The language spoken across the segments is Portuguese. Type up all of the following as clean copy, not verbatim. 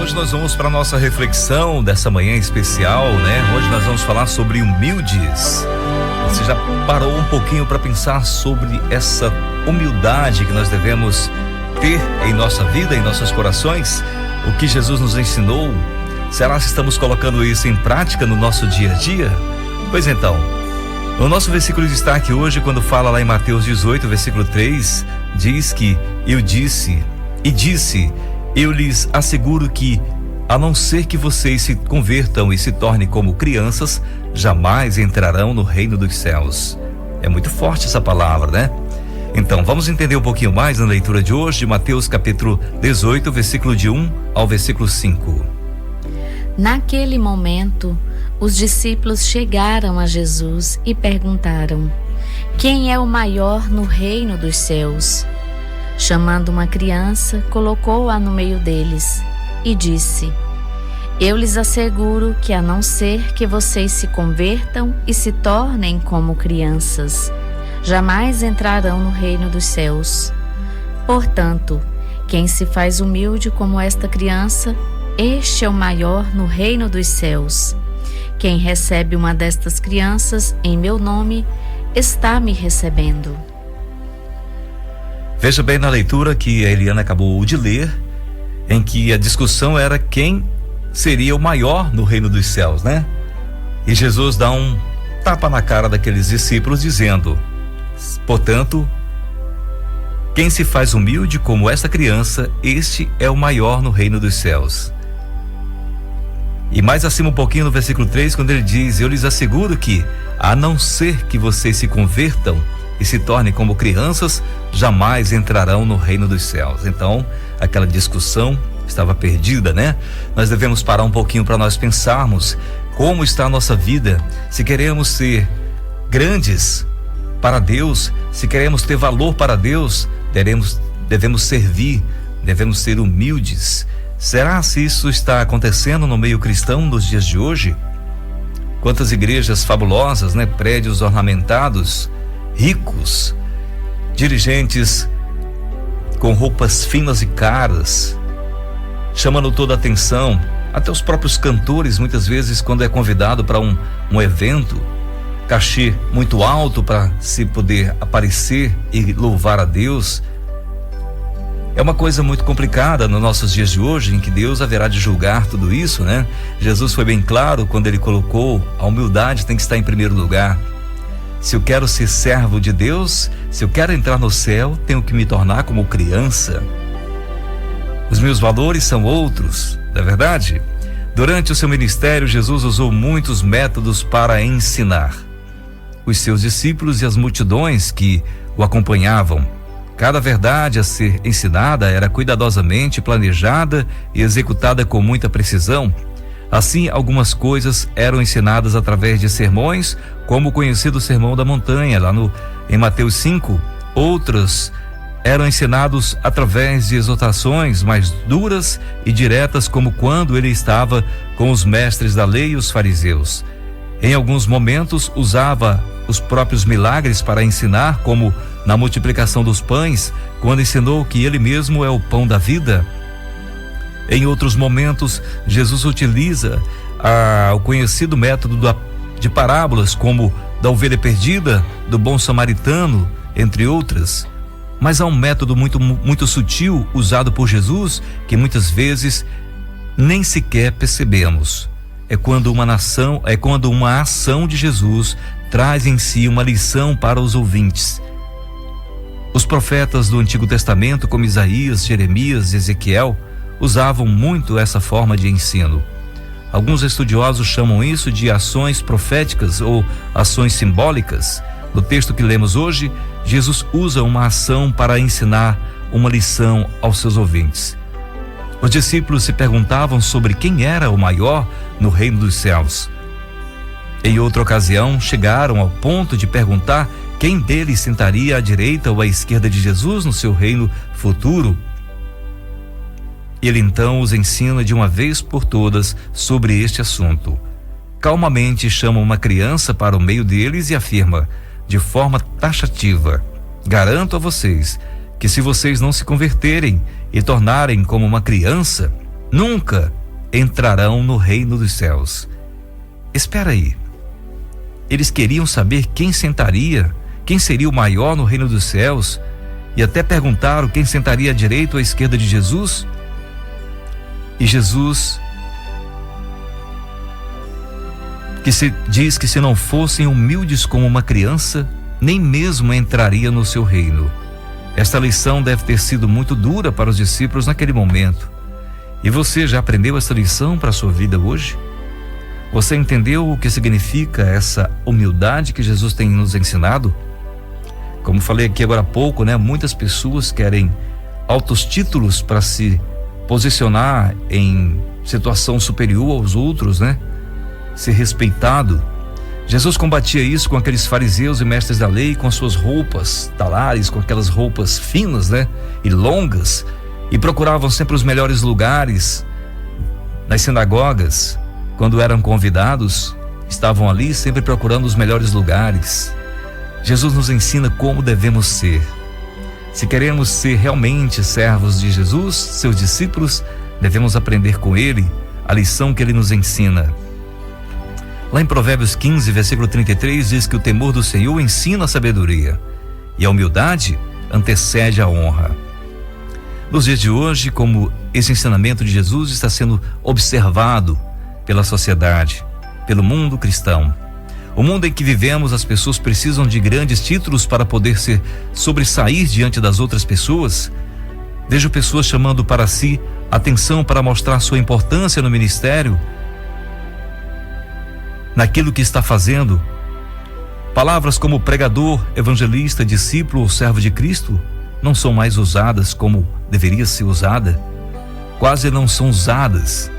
hoje nós vamos para a nossa reflexão dessa manhã especial, né? Hoje nós vamos falar sobre humildes. Você já parou um pouquinho para pensar sobre essa humildade que nós devemos ter em nossa vida, em nossos corações? O que Jesus nos ensinou? Será que estamos colocando isso em prática no nosso dia a dia? Pois então, o nosso versículo de destaque hoje, quando fala lá em Mateus 18, versículo 3, diz que eu disse, eu lhes asseguro que, a não ser que vocês se convertam e se tornem como crianças, jamais entrarão no reino dos céus. É muito forte essa palavra, né? Então, vamos entender um pouquinho mais na leitura de hoje, de Mateus capítulo 18, versículo de 1 ao versículo 5. Naquele momento, os discípulos chegaram a Jesus e perguntaram: quem é o maior no reino dos céus? Chamando uma criança, colocou-a no meio deles e disse: eu lhes asseguro que, a não ser que vocês se convertam e se tornem como crianças, jamais entrarão no reino dos céus. Portanto, quem se faz humilde como esta criança, este é o maior no reino dos céus. Quem recebe uma destas crianças em meu nome, está me recebendo. Veja bem na leitura que a Eliana acabou de ler, em que a discussão era quem seria o maior no reino dos céus, né? E Jesus dá um tapa na cara daqueles discípulos dizendo: portanto, quem se faz humilde como esta criança, este é o maior no reino dos céus. E mais acima um pouquinho no versículo 3, quando ele diz: eu lhes asseguro que, a não ser que vocês se convertam e se tornem como crianças, jamais entrarão no reino dos céus. Então, aquela discussão estava perdida, né? Nós devemos parar um pouquinho para nós pensarmos como está a nossa vida. Se queremos ser grandes para Deus, se queremos ter valor para Deus, devemos servir, devemos ser humildes. Será se isso está acontecendo no meio cristão nos dias de hoje? Quantas igrejas fabulosas, né? Prédios ornamentados, ricos, dirigentes com roupas finas e caras, chamando toda a atenção, até os próprios cantores, muitas vezes, quando é convidado para um evento, cachê muito alto para se poder aparecer e louvar a Deus. É uma coisa muito complicada nos nossos dias de hoje, em que Deus haverá de julgar tudo isso, né? Jesus foi bem claro quando ele colocou: a humildade tem que estar em primeiro lugar. Se eu quero ser servo de Deus, se eu quero entrar no céu, tenho que me tornar como criança. Os meus valores são outros, não é verdade? Durante o seu ministério, Jesus usou muitos métodos para ensinar os seus discípulos e as multidões que o acompanhavam. Cada verdade a ser ensinada era cuidadosamente planejada e executada com muita precisão. Assim, algumas coisas eram ensinadas através de sermões, como o conhecido Sermão da Montanha, em Mateus 5. Outros eram ensinados através de exortações mais duras e diretas, como quando ele estava com os mestres da lei e os fariseus. Em alguns momentos, usava os próprios milagres para ensinar, como na multiplicação dos pães, quando ensinou que ele mesmo é o pão da vida. Em outros momentos, Jesus utiliza o conhecido método de parábolas, como da ovelha perdida, do bom samaritano, entre outras. Mas há um método muito sutil usado por Jesus que muitas vezes nem sequer percebemos. É quando uma ação de Jesus traz em si uma lição para os ouvintes. Os profetas do Antigo Testamento, como Isaías, Jeremias e Ezequiel, usavam muito essa forma de ensino. Alguns estudiosos chamam isso de ações proféticas ou ações simbólicas. No texto que lemos hoje, Jesus usa uma ação para ensinar uma lição aos seus ouvintes. Os discípulos se perguntavam sobre quem era o maior no reino dos céus. Em outra ocasião, chegaram ao ponto de perguntar quem deles sentaria à direita ou à esquerda de Jesus no seu reino futuro. Ele então os ensina de uma vez por todas sobre este assunto. Calmamente chama uma criança para o meio deles e afirma, de forma taxativa: garanto a vocês que, se vocês não se converterem e tornarem como uma criança, nunca entrarão no reino dos céus. Espera aí. Eles queriam saber quem seria o maior no reino dos céus, e até perguntaram quem sentaria à direita ou à esquerda de Jesus. E Jesus diz que se não fossem humildes como uma criança, nem mesmo entraria no seu reino. Esta lição deve ter sido muito dura para os discípulos naquele momento. E você já aprendeu essa lição para a sua vida hoje? Você entendeu o que significa essa humildade que Jesus tem nos ensinado? Como falei aqui agora há pouco, muitas pessoas querem altos títulos para se posicionar em situação superior aos outros, ser respeitado. Jesus combatia isso com aqueles fariseus e mestres da lei, com as suas roupas talares, com aquelas roupas finas, e longas, e procuravam sempre os melhores lugares nas sinagogas. Quando eram convidados, estavam ali sempre procurando os melhores lugares. Jesus nos ensina como devemos ser. Se queremos ser realmente servos de Jesus, seus discípulos, devemos aprender com ele a lição que ele nos ensina. Lá em Provérbios 15, versículo 33, diz que o temor do Senhor ensina a sabedoria e a humildade antecede a honra. Nos dias de hoje, como esse ensinamento de Jesus está sendo observado pela sociedade, pelo mundo cristão. O mundo em que vivemos, as pessoas precisam de grandes títulos para poder se sobressair diante das outras pessoas. Vejo pessoas chamando para si atenção para mostrar sua importância no ministério, naquilo que está fazendo. Palavras como pregador, evangelista, discípulo ou servo de Cristo não são mais usadas como deveria ser usada. Quase não são usadas.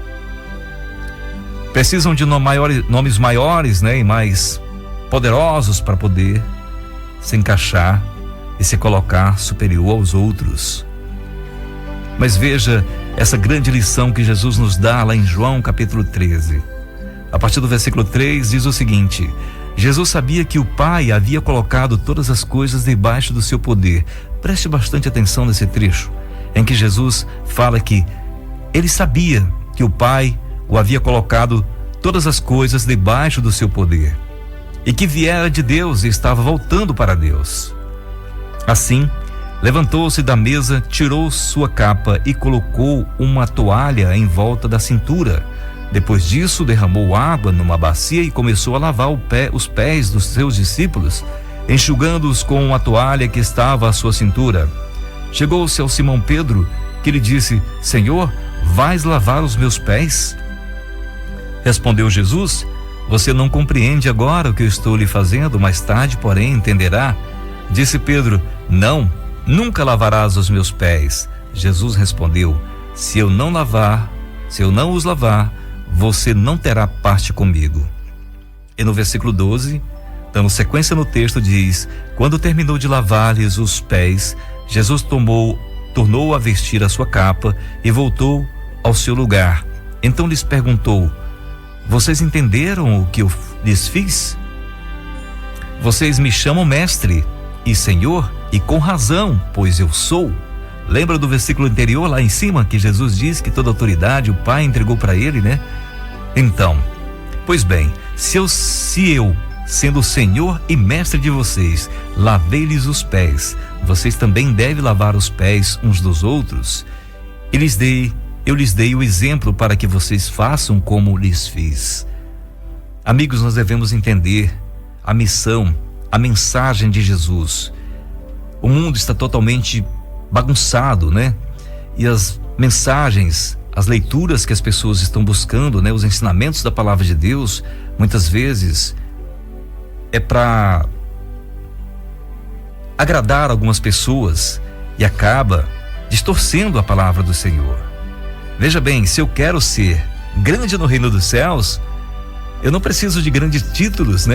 Precisam de nomes maiores, e mais poderosos para poder se encaixar e se colocar superior aos outros. Mas veja essa grande lição que Jesus nos dá lá em João capítulo 13. A partir do versículo 3 diz o seguinte: Jesus sabia que o Pai havia colocado todas as coisas debaixo do seu poder. Preste bastante atenção nesse trecho, em que Jesus fala que ele sabia que o Pai o havia colocado todas as coisas debaixo do seu poder, e que viera de Deus e estava voltando para Deus. Assim, levantou-se da mesa, tirou sua capa e colocou uma toalha em volta da cintura. Depois disso, derramou água numa bacia e começou a lavar os pés dos seus discípulos, enxugando-os com a toalha que estava à sua cintura. Chegou-se ao Simão Pedro, que lhe disse: Senhor, vais lavar os meus pés? Respondeu Jesus: Você não compreende agora o que eu estou lhe fazendo, mais tarde, porém, entenderá. Disse Pedro: Não, nunca lavarás os meus pés. Jesus respondeu: Se eu não os lavar, você não terá parte comigo. E no versículo 12, dando sequência no texto, diz: Quando terminou de lavar-lhes os pés, Jesus tornou a vestir a sua capa e voltou ao seu lugar. Então lhes perguntou: Vocês entenderam o que eu lhes fiz? Vocês me chamam mestre e senhor, e com razão, pois eu sou. Lembra do versículo anterior lá em cima, que Jesus diz que toda autoridade o Pai entregou para ele, Então, pois bem, se eu, sendo o Senhor e mestre de vocês, lavei-lhes os pés, vocês também devem lavar os pés uns dos outros. Eu lhes dei o exemplo para que vocês façam como lhes fiz. Amigos, nós devemos entender a missão, a mensagem de Jesus. O mundo está totalmente bagunçado, E as mensagens, as leituras que as pessoas estão buscando, os ensinamentos da palavra de Deus, muitas vezes é para agradar algumas pessoas e acaba distorcendo a palavra do Senhor. Veja bem, se eu quero ser grande no reino dos céus, eu não preciso de grandes títulos,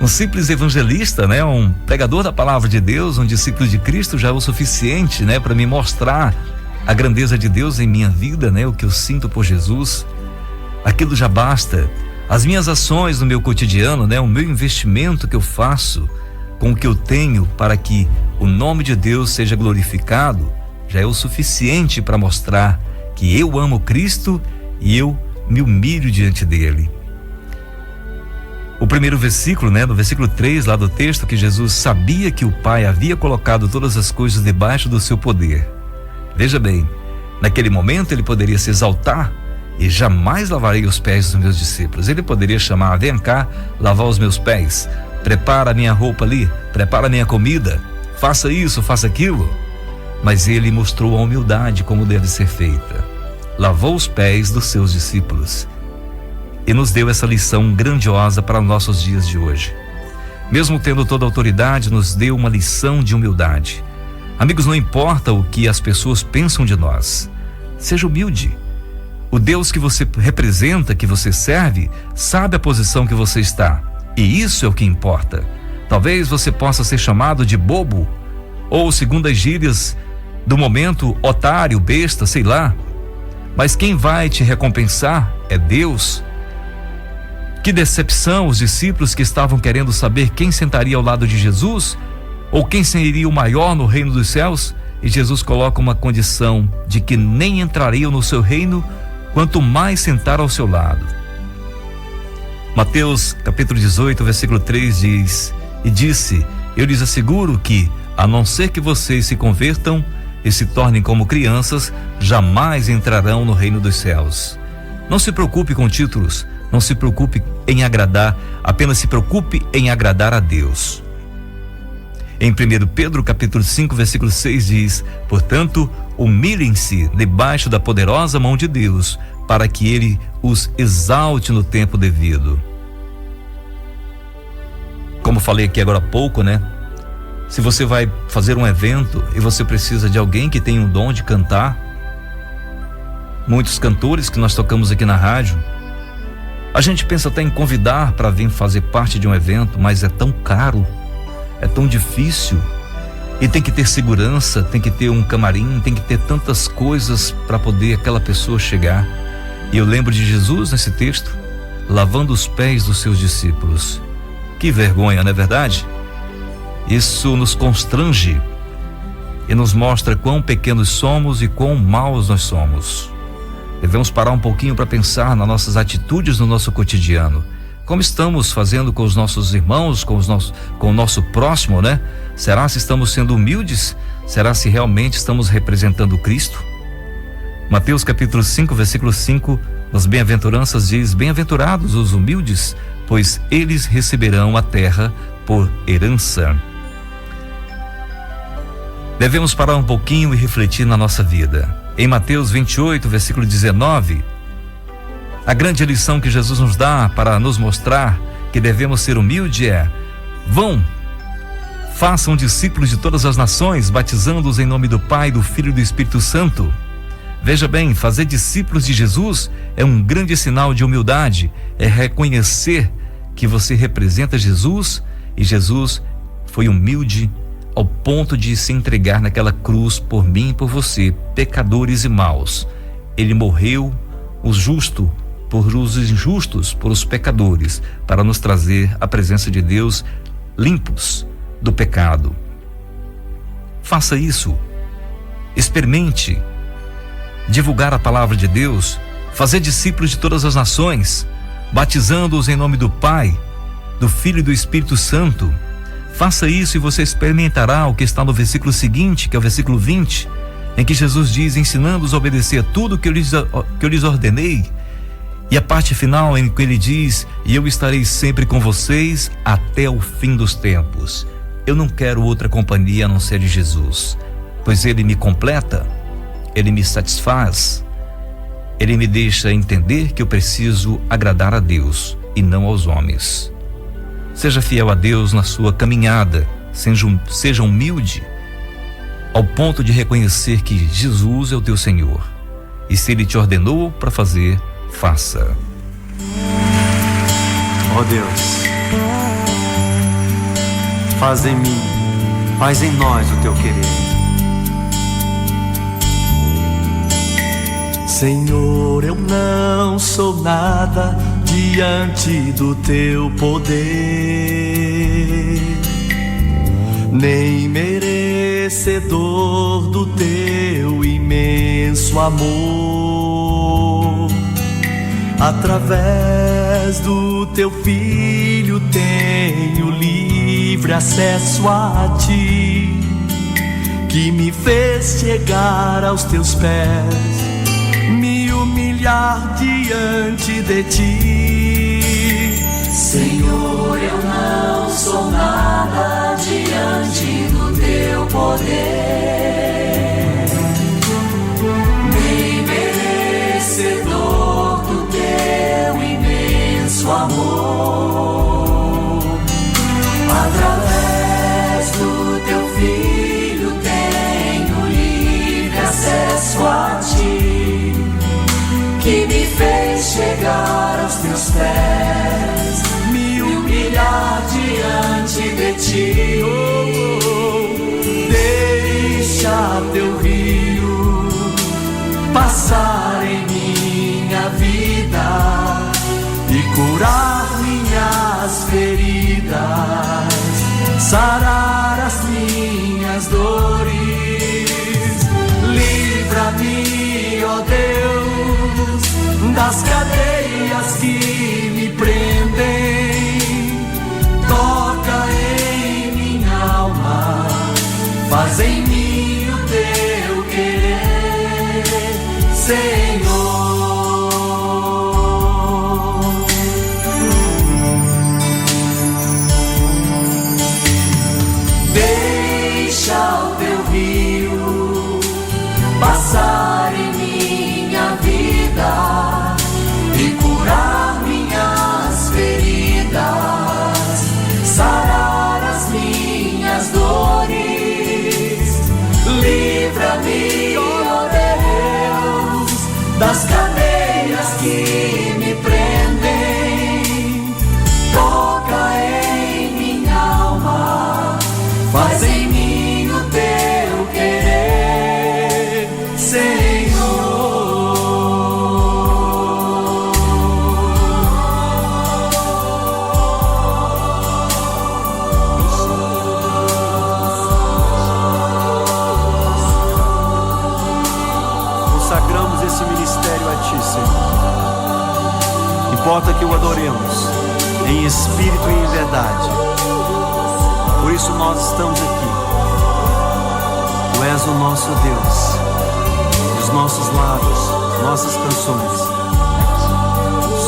Um simples evangelista, um pregador da palavra de Deus, um discípulo de Cristo já é o suficiente, para me mostrar a grandeza de Deus em minha vida, o que eu sinto por Jesus. Aquilo já basta. As minhas ações no meu cotidiano, o meu investimento que eu faço com o que eu tenho para que o nome de Deus seja glorificado, já é o suficiente para mostrar que eu amo Cristo e eu me humilho diante dele. O primeiro versículo, no versículo 3 lá do texto, que Jesus sabia que o Pai havia colocado todas as coisas debaixo do seu poder. Veja bem, naquele momento ele poderia se exaltar e jamais lavarei os pés dos meus discípulos. Ele poderia chamar: vem cá, lavar os meus pés, prepara a minha roupa ali, prepara a minha comida, faça isso, faça aquilo. Mas ele mostrou a humildade como deve ser feita. Lavou os pés dos seus discípulos e nos deu essa lição grandiosa para nossos dias de hoje. Mesmo tendo toda a autoridade, nos deu uma lição de humildade. Amigos, não importa o que as pessoas pensam de nós, seja humilde. O Deus que você representa, que você serve, sabe a posição que você está, e isso é o que importa. Talvez você possa ser chamado de bobo, ou, segundo as gírias do momento, otário, besta, sei lá, mas quem vai te recompensar é Deus. Que decepção os discípulos que estavam querendo saber quem sentaria ao lado de Jesus, ou quem seria o maior no reino dos céus, e Jesus coloca uma condição de que nem entrariam no seu reino, quanto mais sentar ao seu lado. Mateus capítulo 18, versículo 3 diz: e disse: eu lhes asseguro que, a não ser que vocês se convertam e se tornem como crianças, jamais entrarão no reino dos céus. Não se preocupe com títulos, não se preocupe em agradar, apenas se preocupe em agradar a Deus. Em 1 Pedro capítulo 5, versículo 6 diz: portanto, humilhem-se debaixo da poderosa mão de Deus, para que ele os exalte no tempo devido. Como falei aqui agora há pouco, se você vai fazer um evento e você precisa de alguém que tenha um dom de cantar, muitos cantores que nós tocamos aqui na rádio, a gente pensa até em convidar para vir fazer parte de um evento, mas é tão caro, é tão difícil, e tem que ter segurança, tem que ter um camarim, tem que ter tantas coisas para poder aquela pessoa chegar. E eu lembro de Jesus nesse texto, lavando os pés dos seus discípulos. Que vergonha, não é verdade? Isso nos constrange e nos mostra quão pequenos somos e quão maus nós somos. Devemos parar um pouquinho para pensar nas nossas atitudes no nosso cotidiano. Como estamos fazendo com os nossos irmãos, com o nosso próximo, Será se estamos sendo humildes? Será se realmente estamos representando Cristo? Mateus capítulo 5, versículo 5, nas bem-aventuranças diz: bem-aventurados os humildes, pois eles receberão a terra por herança. Devemos parar um pouquinho e refletir na nossa vida. Em Mateus 28, versículo 19, a grande lição que Jesus nos dá para nos mostrar que devemos ser humildes é: vão, façam discípulos de todas as nações, batizando-os em nome do Pai, do Filho e do Espírito Santo. Veja bem, fazer discípulos de Jesus é um grande sinal de humildade, é reconhecer que você representa Jesus, e Jesus foi humilde ao ponto de se entregar naquela cruz por mim e por você, pecadores e maus. Ele morreu, o justo por os injustos, por os pecadores, para nos trazer a presença de Deus limpos do pecado. Faça isso, experimente divulgar a palavra de Deus, fazer discípulos de todas as nações, batizando-os em nome do Pai, do Filho e do Espírito Santo. Faça isso e você experimentará o que está no versículo seguinte, que é o versículo 20, em que Jesus diz: ensinando-os a obedecer a tudo que eu lhes ordenei. E a parte final em que ele diz: e eu estarei sempre com vocês até o fim dos tempos. Eu não quero outra companhia a não ser de Jesus, pois ele me completa, ele me satisfaz, ele me deixa entender que eu preciso agradar a Deus e não aos homens. Seja fiel a Deus na sua caminhada, seja humilde ao ponto de reconhecer que Jesus é o teu Senhor, e se ele te ordenou para fazer, faça. Ó Deus, faz em mim, faz em nós o teu querer. Senhor, eu não sou nada diante do teu poder, nem mereço merecedor do teu imenso amor. Através do teu filho tenho livre acesso a ti, que me fez chegar aos teus pés, me humilhar diante de ti. Senhor, eu não sou nada diante do teu poder, nem merecedor do teu imenso amor. Através do teu filho tenho livre acesso a ti, que me fez chegar aos teus pés, me humilhar diante de ti. Deixa teu rio passar em minha vida e curar minhas feridas, sarar as minhas dores. Livra-me, ó Deus, das cadeias que me prendem. Toca em minha alma, faz em mim o teu querer, Senhor. Deixa o teu rio passar em minha vida e curar minhas feridas, sarar as minhas dores. Livra-me, ó Deus, das cadeias que me prendem. Toca em minha alma, faz em mim o teu querer, Senhor. Consagramos esse ministério a Ti, Senhor. Importa que o adoremos em espírito e em verdade. Por isso nós estamos aqui. Tu és o nosso Deus. Os nossos lábios, nossas canções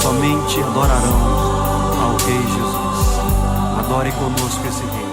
somente adorarão ao Rei Jesus. Adore conosco esse Rei.